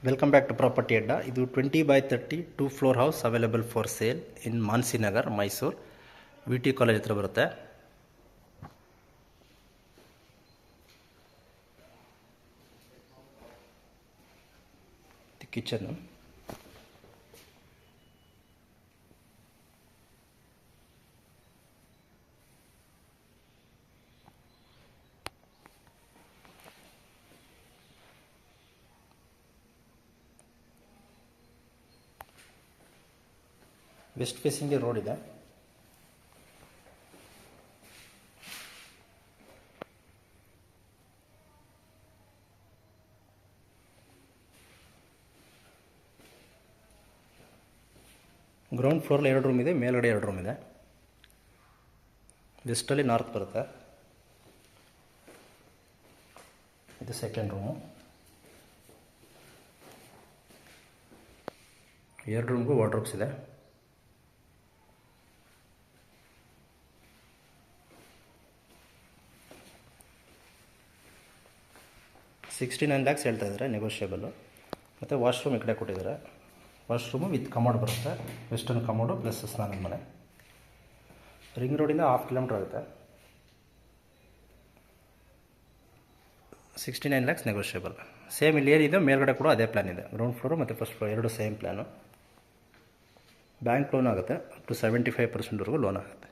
Welcome back to property ಅಡ್ಡ. ಇದು 20/30 2 floor house available for sale in Mansi Nagar, Mysuru. VT college ಹತ್ರ ಬರುತ್ತೆ. ಕಿಚನ್, ವೆಸ್ಟ್ ಫೇಸಿಂಗ್ ರೋಡ್ ಇದೆ. Ground ಫ್ಲೋರಲ್ಲಿ 2 ರೂಮ್ ಇದೆ, ಮೇಲ್ಗಡೆ 2 ರೂಮ್ ಇದೆ. ವೆಸ್ಟಲ್ಲಿ ನಾರ್ತ್ ಬರುತ್ತೆ. ಇದು ಸೆಕೆಂಡ್ ರೂಮು. 2 ರೂಮ್ಗೂ ವಾರ್ಡ್ರೋಬ್ಸ್ ಇದೆ. $69 lakhs ಹೇಳ್ತಾ ಇದ್ದಾರೆ, ನೆಗೋಷಿಯಬಲ್ಲು. ಮತ್ತು ವಾಶ್ರೂಮ್ ಈ ಕಡೆ ಕೊಟ್ಟಿದ್ದಾರೆ. ವಾಶ್ರೂಮು ವಿತ್ ಕಮೋಡ್ ಬರುತ್ತೆ. ವೆಸ್ಟರ್ನ್ ಕಮೋಡು ಪ್ಲಸ್ ಸ್ನಾನದ ಮನೆ. ರಿಂಗ್ ರೋಡಿಂದ 1/2 ಕಿಲೋಮೀಟ್ರ್ ಆಗುತ್ತೆ. 69 lakhs ನೆಗೋಷಿಯಬಲ್. ಸೇಮ್ ಇಲ್ಲಿ ಏನಿದೆ ಮೇಲ್ಗಡೆ ಕೂಡ ಅದೇ ಪ್ಲ್ಯಾನ್ ಇದೆ. ಗ್ರೌಂಡ್ ಫ್ಲೋರು ಮತ್ತು first floor 2 same plan. Bank loan ಆಗುತ್ತೆ. ಅಪ್ ಟು 75% ಲೋನ್ ಆಗುತ್ತೆ.